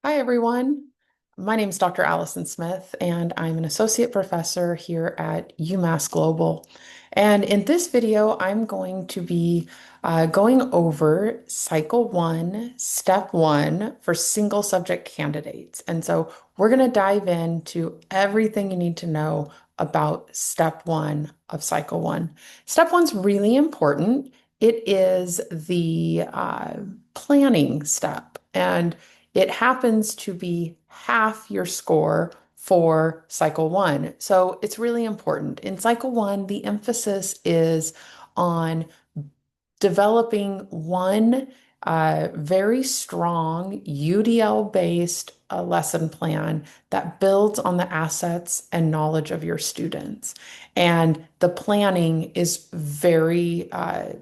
Hi, everyone. My name is Dr. Allison Smith, and I'm an associate professor here at UMass Global. And in this video, I'm going to be going over Cycle 1, Step 1 for single subject candidates. And so we're going to dive into everything you need to know about Step 1 of Cycle 1. Step 1 is really important. It is the planning step. And it happens to be half your score for cycle one. So it's really important. In cycle one, the emphasis is on developing one very strong UDL-based lesson plan that builds on the assets and knowledge of your students. And the planning is very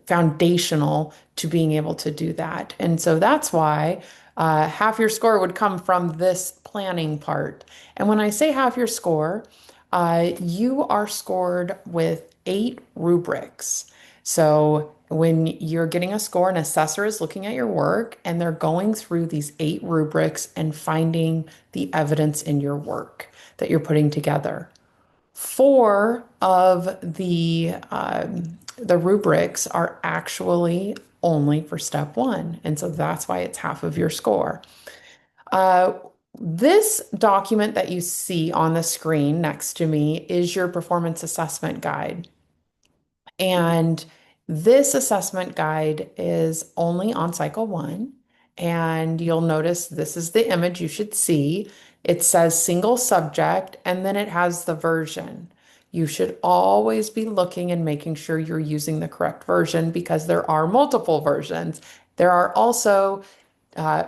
foundational to being able to do that. And so that's why half your score would come from this planning part. And when I say half your score, you are scored with 8 rubrics. So when you're getting a score, an assessor is looking at your work and they're going through these 8 rubrics and finding the evidence in your work that you're putting together. Four of the rubrics are actually only for step one, and so that's why it's half of your score. Uh, this document that you see on the screen next to me is your performance assessment guide. And this assessment guide is only on cycle one. And you'll notice this is the image you should see. It says single subject, and then it has the version. You should always be looking and making sure you're using the correct version because there are multiple versions. There are also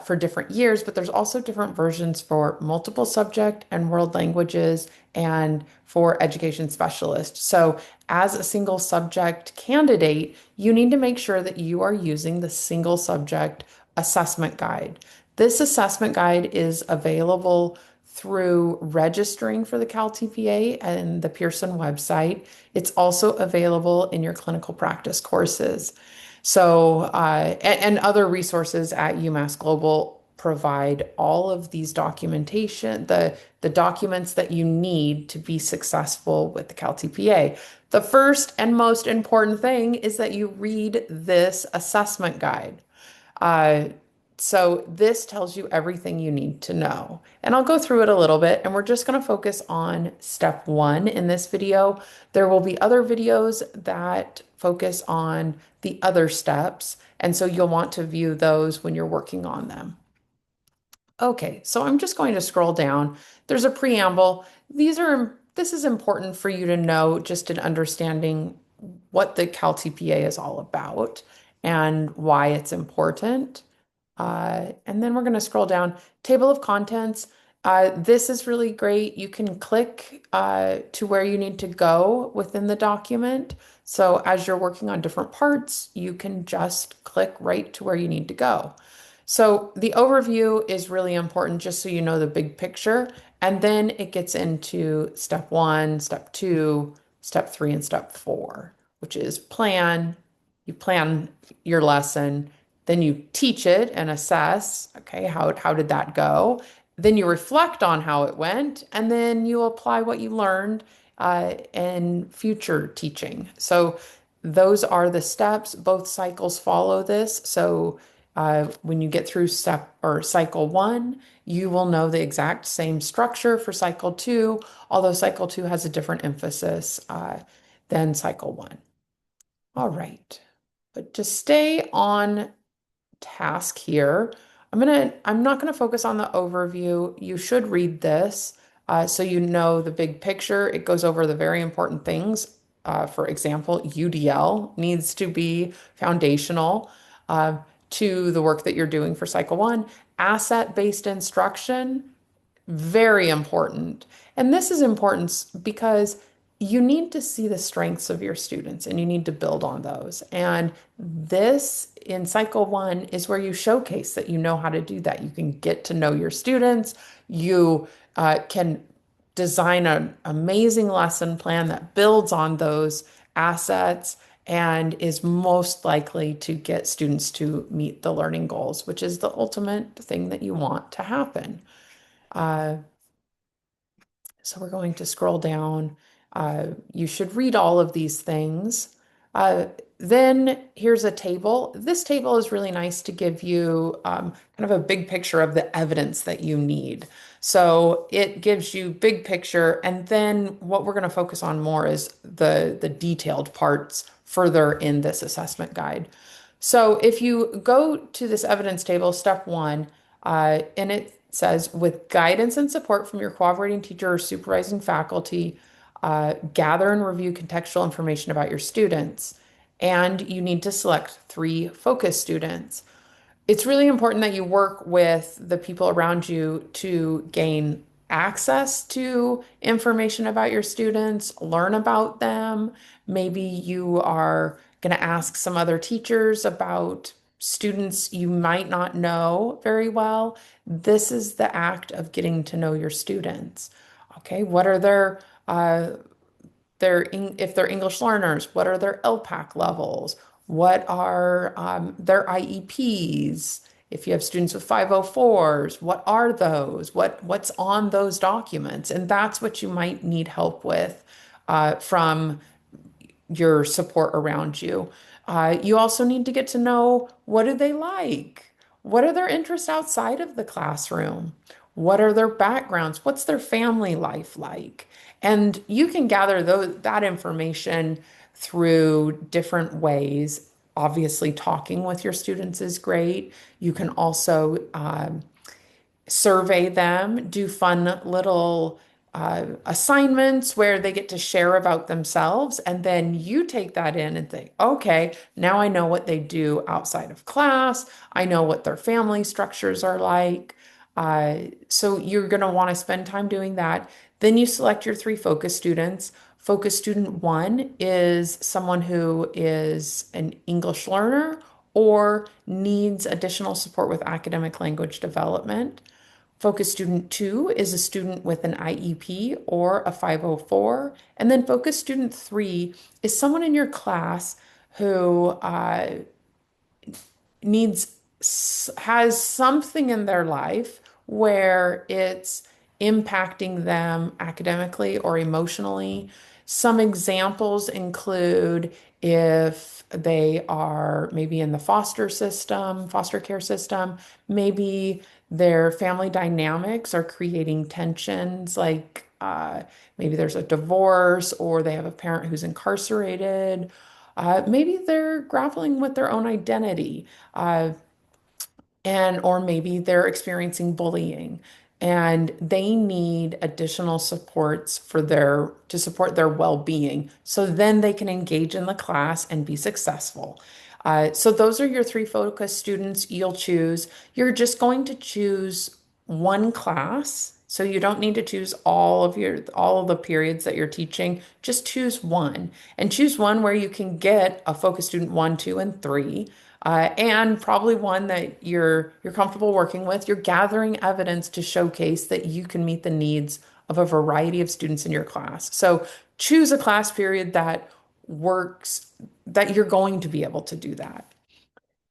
for different years, but there's also different versions for multiple subject and world languages and for education specialists. So as a single subject candidate, you need to make sure that you are using the single subject assessment guide. This assessment guide is available through registering for the CalTPA and the Pearson website. It's also available in your clinical practice courses. So, and other resources at UMass Global provide all of these documentation, the documents that you need to be successful with the CalTPA. The first and most important thing is that you read this assessment guide. Uh, so this tells you everything you need to know. And I'll go through it a little bit, and we're just going to focus on step one in this video. There will be other videos that focus on the other steps, and so you'll want to view those when you're working on them. Okay, so I'm just going to scroll down. There's a preamble. This is important for you to know just in understanding what the CalTPA is all about and why it's important. And then we're going to scroll down. Table of contents. This is really great. You can click to where you need to go within the document. So as you're working on different parts, you can just click right to where you need to go. So the overview is really important just so you know the big picture. And then it gets into step one, step two, step three, and step four, which is plan. You plan your lesson, then you teach it and assess, okay, how did that go? Then you reflect on how it went, and then you apply what you learned in future teaching. So those are the steps. Both cycles follow this. So when you get through step or cycle one, you will know the exact same structure for cycle two, although cycle two has a different emphasis than cycle one. All right, but to stay on task here, I'm not gonna focus on the overview. You should read this so you know the big picture. It goes over the very important things. For example, UDL needs to be foundational to the work that you're doing for cycle one. Asset-based instruction, very important. And this is important because you need to see the strengths of your students and you need to build on those. And this in cycle one is where you showcase that you know how to do that. You can get to know your students. You can design an amazing lesson plan that builds on those assets and is most likely to get students to meet the learning goals, which is the ultimate thing that you want to happen. Uh, so we're going to scroll down. You should read all of these things. Uh, then here's a table. This table is really nice to give you kind of a big picture of the evidence that you need. So it gives you big picture, and then what we're going to focus on more is the detailed parts further in this assessment guide. So if you go to this evidence table, step one, and it says, with guidance and support from your cooperating teacher or supervising faculty, gather and review contextual information about your students. And you need to select 3 focus students. It's really important that you work with the people around you to gain access to information about your students, learn about them. Maybe you are going to ask some other teachers about students you might not know very well. This is the act of getting to know your students. Okay, what are if they're English learners, what are their LPAC levels? What are their IEPs? If you have students with 504s, what are those? What's on those documents? And that's what you might need help with from your support around you. You also need to get to know, what do they like? What are their interests outside of the classroom? What are their backgrounds? What's their family life like? And you can gather that information through different ways. Obviously, talking with your students is great. You can also survey them, do fun little assignments where they get to share about themselves. And then you take that in and think, okay, now I know what they do outside of class. I know what their family structures are like. So you're going to want to spend time doing that. Then you select your 3 focus students. Focus student 1 is someone who is an English learner or needs additional support with academic language development. Focus student 2 is a student with an IEP or a 504. And then focus student 3 is someone in your class who needs has something in their life where it's impacting them academically or emotionally. Some examples include if they are maybe in the foster care system, maybe their family dynamics are creating tensions, like maybe there's a divorce or they have a parent who's incarcerated. Maybe they're grappling with their own identity, uh, and or maybe they're experiencing bullying and they need additional supports for their to support their well-being so then they can engage in the class and be successful. So those are your 3 focus students you'll choose. You're just going to choose one class. So you don't need to choose all of the periods that you're teaching. Just choose one and choose one where you can get a focus student 1, 2, and 3. And probably one that you're comfortable working with. You're gathering evidence to showcase that you can meet the needs of a variety of students in your class. So choose a class period that works, that you're going to be able to do that.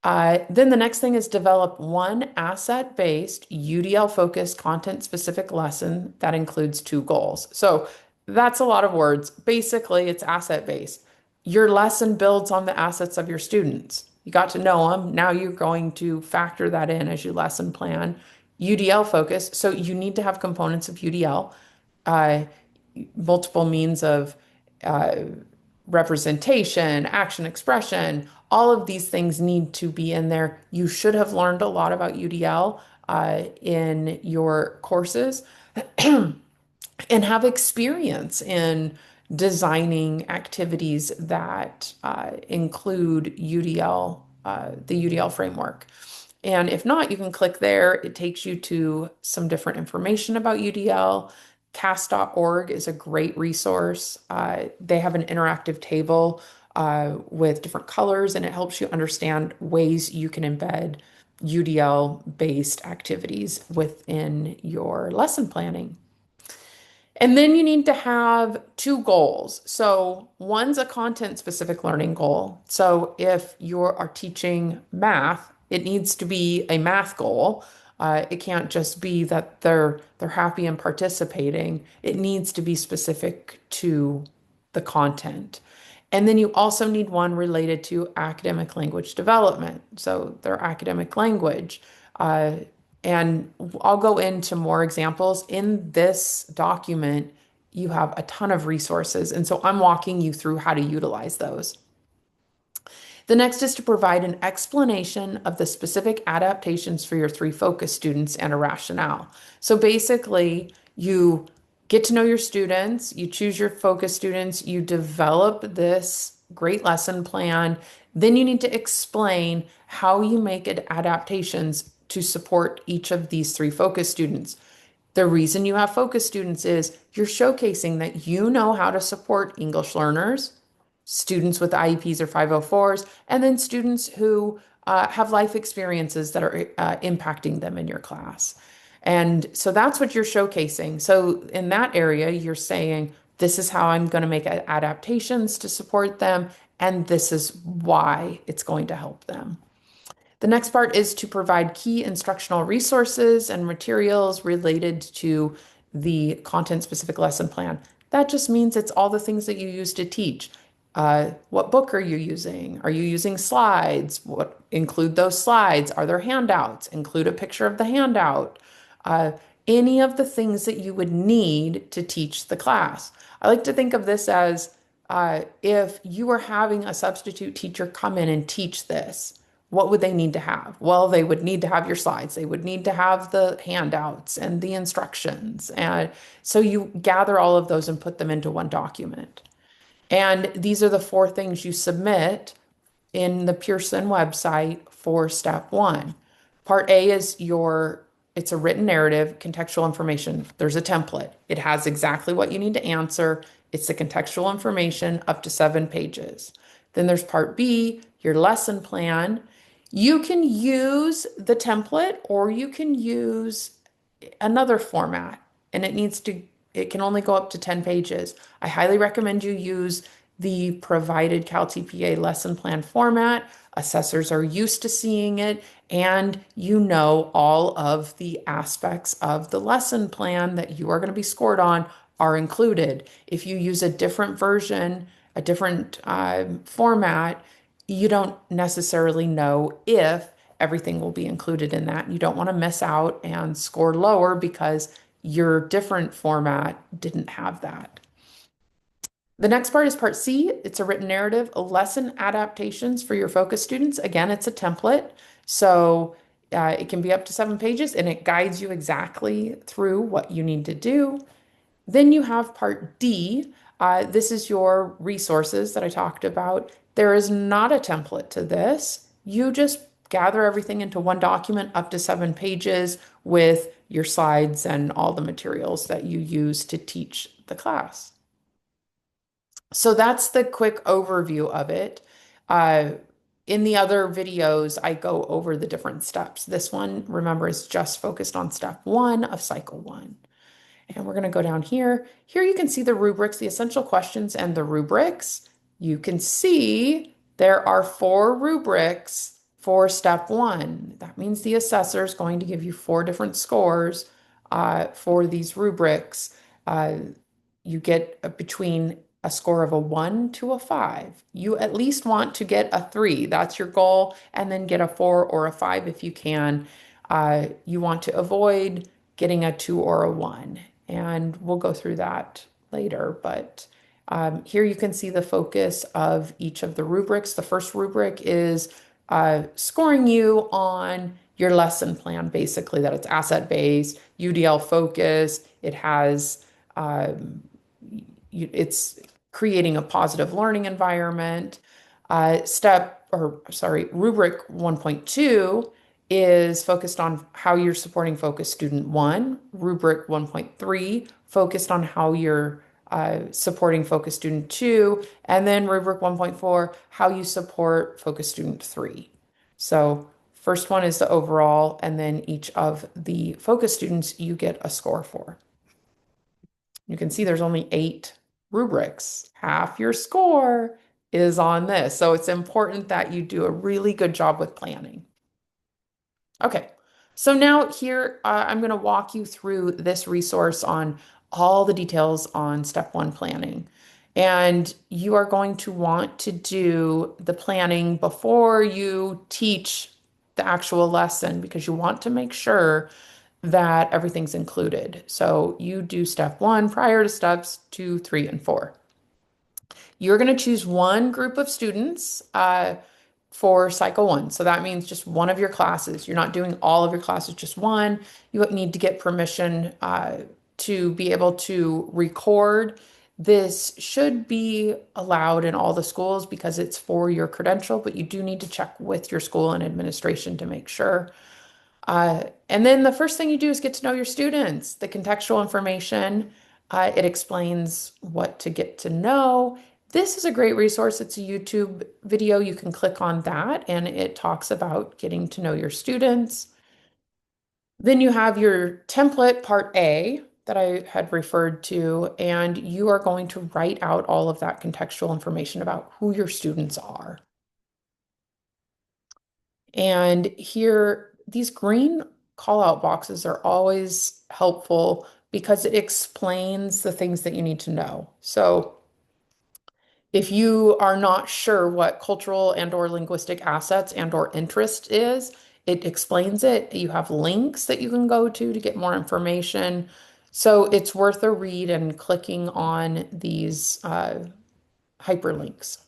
Then the next thing is develop one asset-based, UDL-focused, content-specific lesson that includes 2 goals. So that's a lot of words. Basically, it's asset-based. Your lesson builds on the assets of your students. You got to know them. Now you're going to factor that in as you lesson plan. UDL focus. So you need to have components of UDL, uh, multiple means of uh, representation, action, expression, all of these things need to be in there. You should have learned a lot about UDL in your courses and have experience in designing activities that include UDL, the UDL framework. And if not, you can click there. It takes you to some different information about UDL. Cast.org is a great resource. They have an interactive table with different colors, and it helps you understand ways you can embed UDL based activities within your lesson planning. And then you need to have two goals. So one's a content-specific learning goal. So if you are teaching math, it needs to be a math goal. It can't just be that they're happy and participating. It needs to be specific to the content. And then you also need one related to academic language development. So their academic language. Uh, and I'll go into more examples. In this document, you have a ton of resources. And so I'm walking you through how to utilize those. The next is to provide an explanation of the specific adaptations for your three focus students and a rationale. So basically, you get to know your students, you choose your focus students, you develop this great lesson plan. Then you need to explain how you make it adaptations to support each of these three focus students. The reason you have focus students is you're showcasing that you know how to support English learners, students with IEPs or 504s, and then students who have life experiences that are impacting them in your class. And so that's what you're showcasing. So in that area, you're saying, this is how I'm going to make adaptations to support them, and this is why it's going to help them. The next part is to provide key instructional resources and materials related to the content-specific lesson plan. That just means it's all the things that you use to teach. What book are you using? Are you using slides? What include those slides? Are there handouts? Include a picture of the handout. Uh, any of the things that you would need to teach the class. I like to think of this as if you were having a substitute teacher come in and teach this, what would they need to have? Well, they would need to have your slides. They would need to have the handouts and the instructions. And so you gather all of those and put them into one document. And these are the four things you submit in the Pearson website for step one. Part A is it's a written narrative, contextual information. There's a template. It has exactly what you need to answer. It's the contextual information up to 7 pages. Then there's part B, your lesson plan. You can use the template or you can use another format, and it can only go up to 10 pages. I highly recommend you use the provided CalTPA lesson plan format. Assessors are used to seeing it, and you know all of the aspects of the lesson plan that you are going to be scored on are included. If you use a different version, a different format, you don't necessarily know if everything will be included in that. You don't want to miss out and score lower because your different format didn't have that. The next part is part C. It's a written narrative, lesson adaptations for your focus students. Again, it's a template. So it can be up to 7 pages and it guides you exactly through what you need to do. Then you have part D. This is your resources that I talked about. There is not a template to this. You just gather everything into one document up to 7 pages with your slides and all the materials that you use to teach the class. So that's the quick overview of it. Uh, in the other videos, I go over the different steps. This one, remember, is just focused on step one of cycle one. And we're going to go down here. Here you can see the rubrics, the essential questions, and the rubrics. You can see there are 4 rubrics for step one. That means the assessor is going to give you 4 different scores for these rubrics. You get between a score of a 1 to a 5. You at least want to get a 3. That's your goal. And then get a 4 or a 5 if you can. You want to avoid getting a 2 or a 1. And we'll go through that later. But here you can see the focus of each of the rubrics. The first rubric is scoring you on your lesson plan, basically, that it's asset-based, UDL focused, it has it's creating a positive learning environment. Rubric 1.2 is focused on how you're supporting focus student 1. Rubric 1.3 focused on how you're supporting focus student 2. And then rubric 1.4, how you support focus student 3. So first one is the overall, and then each of the focus students you get a score for. You can see there's only 8 rubrics. Half your score is on this. So it's important that you do a really good job with planning. Okay, so now here I'm going to walk you through this resource on all the details on step one planning. And you are going to want to do the planning before you teach the actual lesson because you want to make sure that everything's included. So you do step one prior to steps two, three, and four. You're going to choose one group of students for cycle one. So that means just one of your classes. You're not doing all of your classes, just one. You need to get permission to be able to record. This should be allowed in all the schools because it's for your credential, but you do need to check with your school and administration to make sure. And then the first thing you do is get to know your students. The contextual information, it explains what to get to know. This is a great resource. It's a YouTube video. You can click on that and it talks about getting to know your students. Then you have your template, part A, that I had referred to, and you are going to write out all of that contextual information about who your students are. And here, these green call out boxes are always helpful because it explains the things that you need to know. So if you are not sure what cultural and or linguistic assets and or interest is, it explains it. You have links that you can go to get more information. So it's worth a read and clicking on these hyperlinks.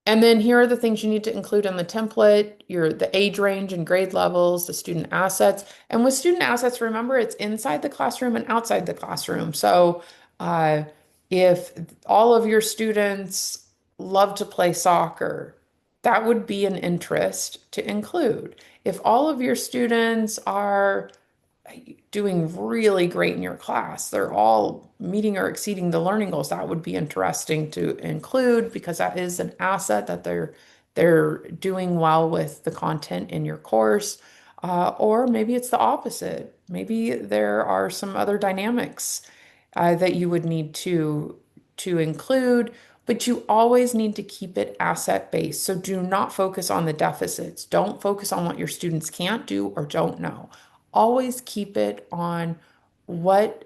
And then here are the things you need to include in the template, the age range and grade levels, the student assets. And with student assets, remember it's inside the classroom and outside the classroom. So uh, if all of your students love to play soccer, that would be an interest to include. If all of your students are doing really great in your class. They're all meeting or exceeding the learning goals. That would be interesting to include because that is an asset that they're doing well with the content in your course. Or maybe it's the opposite. Maybe there are some other dynamics that you would need to include, but you always need to keep it asset based. So do not focus on the deficits. Don't focus on what your students can't do or don't know. Always keep it on what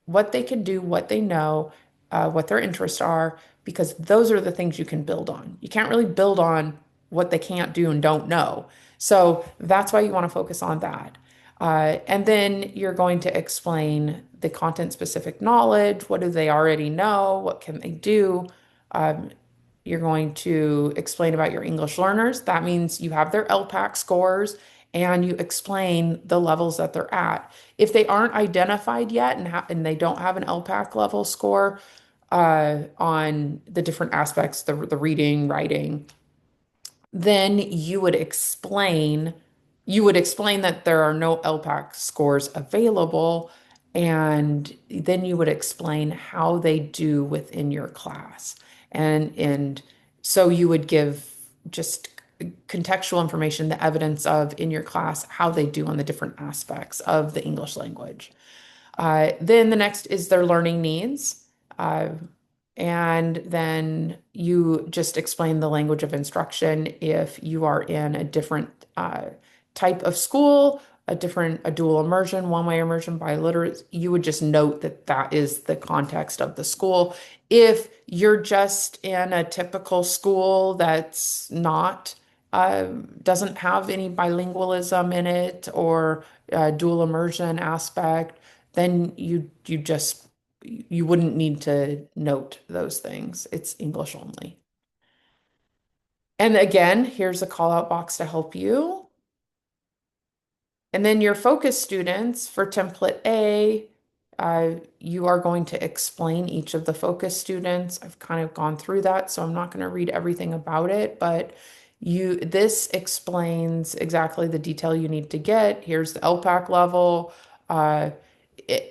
what they can do, what they know, what their interests are, because those are the things you can build on. You can't really build on what they can't do and don't know. So that's why you want to focus on that. And then you're going to explain the content specific knowledge. What do they already know? What can they do? Um, you're going to explain about your English learners. That means you have their LPAC scores and you explain the levels that they're at. If they aren't identified yet and they don't have an LPAC level score on the different aspects, the reading, writing, then you would explain that there are no LPAC scores available, and then you would explain how they do within your class. And so you would give just contextual information, the evidence of in your class, how they do on the different aspects of the English language. Then the next is their learning needs. Uh, and then you just explain the language of instruction if you are in a different type of school, a dual immersion, one-way immersion, biliterate, you would just note that that is the context of the school. If you're just in a typical school that's not doesn't have any bilingualism in it or dual immersion aspect, then you wouldn't need to note those things. It's English only. And again, here's a call out box to help you. And then your focus students for template A, you are going to explain each of the focus students. I've kind of gone through that, so I'm not going to read everything about it, but this explains exactly the detail you need to get. Here's the LPAC level. Uh,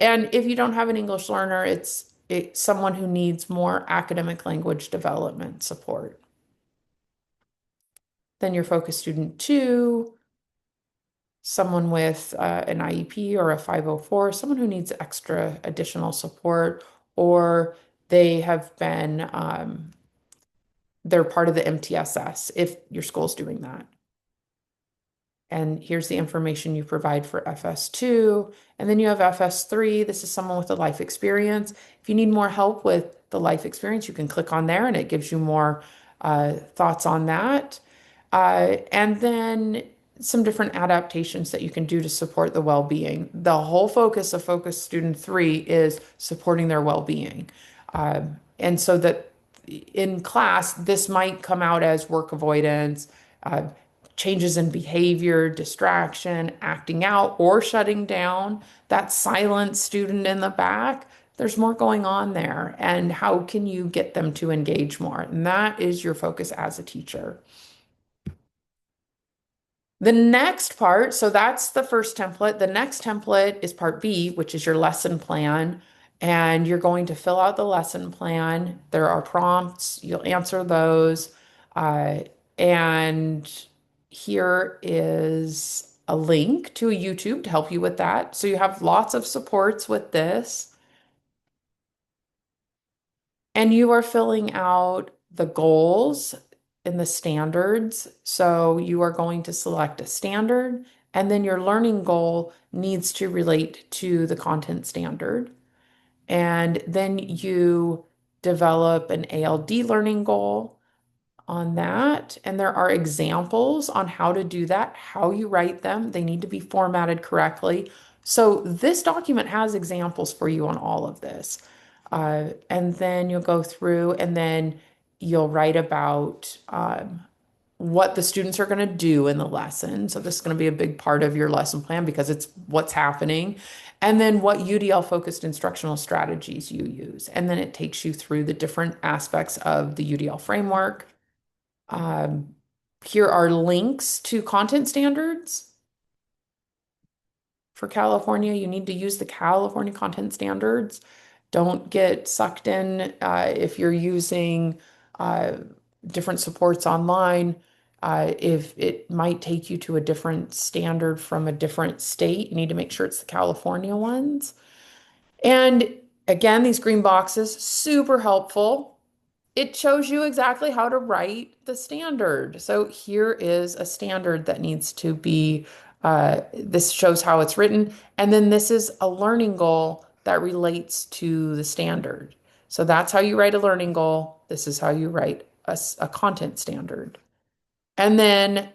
and if you don't have an English learner, it's someone who needs more academic language development support. Then your focus student two. someone with an IEP or a 504, someone who needs extra additional support, or they have been, they're part of the MTSS if your school's doing that. And here's the information you provide for FS2. And then you have FS3. This is someone with a life experience. If you need more help with the life experience, you can click on there and it gives you more thoughts on that. And then some different adaptations that you can do to support the well-being. The whole focus of Focus Student 3 is supporting their well-being. And so that in class, this might come out as work avoidance, uh, changes in behavior, distraction, acting out, or shutting down. That silent student in the back, there's more going on there. And how can you get them to engage more? And that is your focus as a teacher. The next part, so that's the first template. The next template is part B, which is your lesson plan. And you're going to fill out the lesson plan. There are prompts, you'll answer those. Uh, and here is a link to a YouTube to help you with that. So you have lots of supports with this. And you are filling out the goals and the standards. So you are going to select a standard, and then your learning goal needs to relate to the content standard. And then you develop an ALD learning goal on that. And there are examples on how to do that, how you write them. They need to be formatted correctly. So this document has examples for you on all of this. And then you'll go through and then you'll write about what the students are going to do in the lesson. So this is going to be a big part of your lesson plan because it's what's happening. And then what UDL focused instructional strategies you use. And then it takes you through the different aspects of the UDL framework. Um, Here are links to content standards. For California, you need to use the California content standards. Don't get sucked in if you're using uh, different supports online. If it might take you to a different standard from a different state, you need to make sure it's the California ones. And again, these green boxes, super helpful. It shows you exactly how to write the standard. So here is a standard that needs to be, this shows how it's written. And then this is a learning goal that relates to the standard. So that's how you write a learning goal. This is how you write a content standard. And then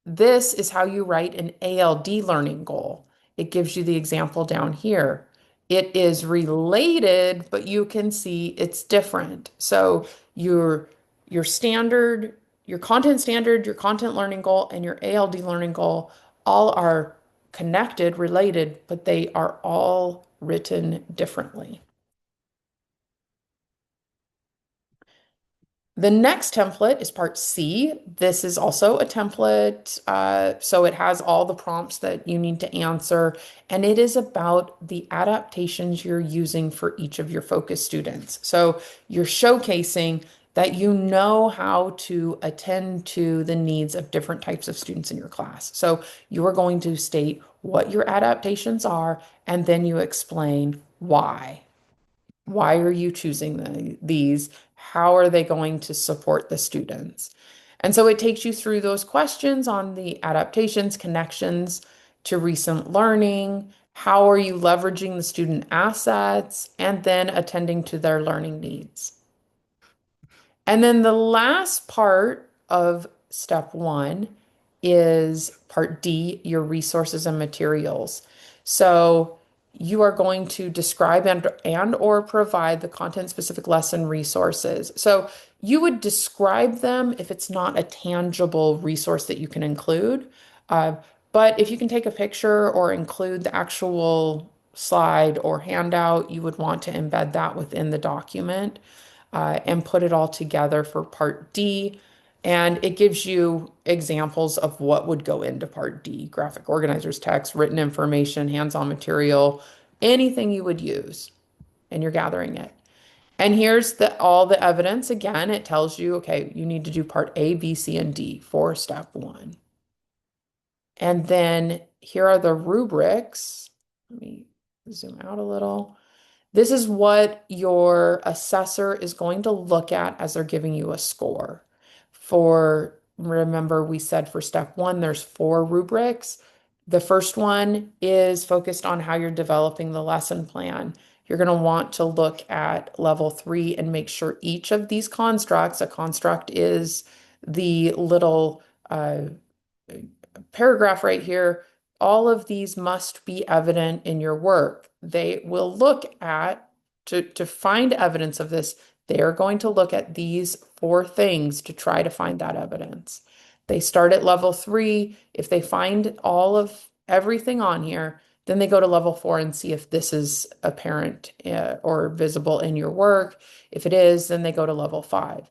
this is how you write an ALD learning goal. It gives you the example down here. It is related, but you can see it's different. So your standard, your content standard, your content learning goal, and your ALD learning goal all are connected, related, but they are all written differently. The next template is part C. This is also a template, so it has all the prompts that you need to answer, and it is about the adaptations you're using for each of your focus students. So you're showcasing that you know how to attend to the needs of different types of students in your class. So you are going to state what your adaptations are, and then you explain why. Why are you choosing these? How are they going to support the students? And so it takes you through those questions on the adaptations, connections to recent learning. How are you leveraging the student assets and then attending to their learning needs? And then the last part of step one is part D, your resources and materials. So you are going to describe and or provide the content specific lesson resources. So you would describe them if it's not a tangible resource that you can include. Uh, but if you can take a picture or include the actual slide or handout, you would want to embed that within the document and put it all together for part D. And it gives you examples of what would go into part D, graphic organizers, text, written information, hands-on material, anything you would use, and you're gathering it. And here's all the evidence. Again, it tells you, okay, you need to do part A, B, C, and D for step one. And then here are the rubrics. Let me zoom out a little. This is what your assessor is going to look at as they're giving you a score. Remember, we said for step one, there's four rubrics. The first one is focused on how you're developing the lesson plan. You're going to want to look at level three and make sure each of these constructs, a construct is the little paragraph right here, all of these must be evident in your work. They will look at, to find evidence of this, they are going to look at these four things to try to find that evidence. They start at level three. If they find all of everything on here, then they go to level four and see if this is apparent or visible in your work. If it is, then they go to level five.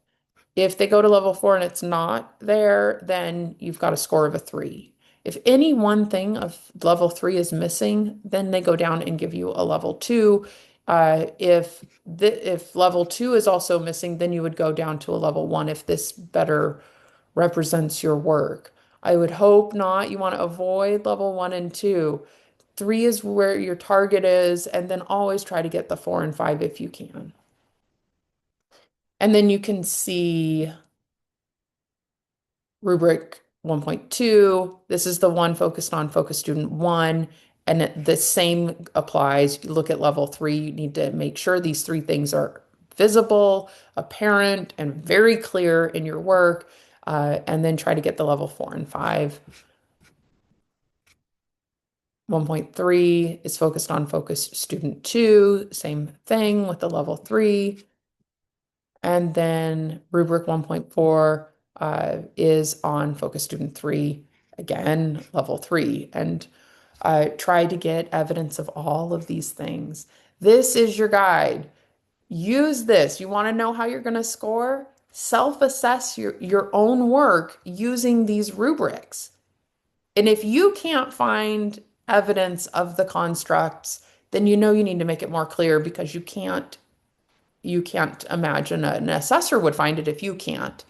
If they go to level four and it's not there, then you've got a score of a three. If any one thing of level three is missing, then they go down and give you a level two. If level two is also missing, then you would go down to a level one if this better represents your work. I would hope not. You want to avoid level one and two. Three is where your target is, and then always try to get the four and five if you can. And then you can see rubric 1.2. This is the one focused on focus student one. And the same applies. You look at level three, you need to make sure these three things are visible, apparent, and very clear in your work. And then try to get the level four and five. 1.3 is focused on focus student two, same thing with the level three. And then rubric 1.4 is on focus student three, again, level three, and try to get evidence of all of these things. This is your guide. Use this. You want to know how you're going to score? Self-assess your own work using these rubrics. And if you can't find evidence of the constructs, then you know you need to make it more clear because you can't imagine an assessor would find it if you can't.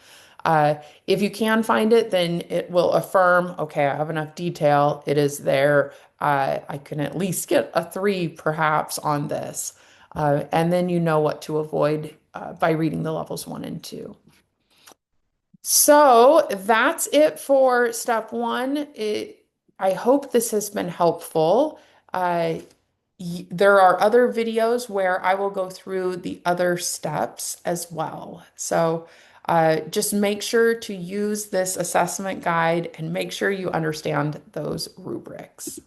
If you can find it, then it will affirm, okay, I have enough detail. It is there. I can at least get a three perhaps on this. And then you know what to avoid by reading the levels one and two. So that's it for step one. I hope this has been helpful. Uh, there are other videos where I will go through the other steps as well. So just make sure to use this assessment guide and make sure you understand those rubrics.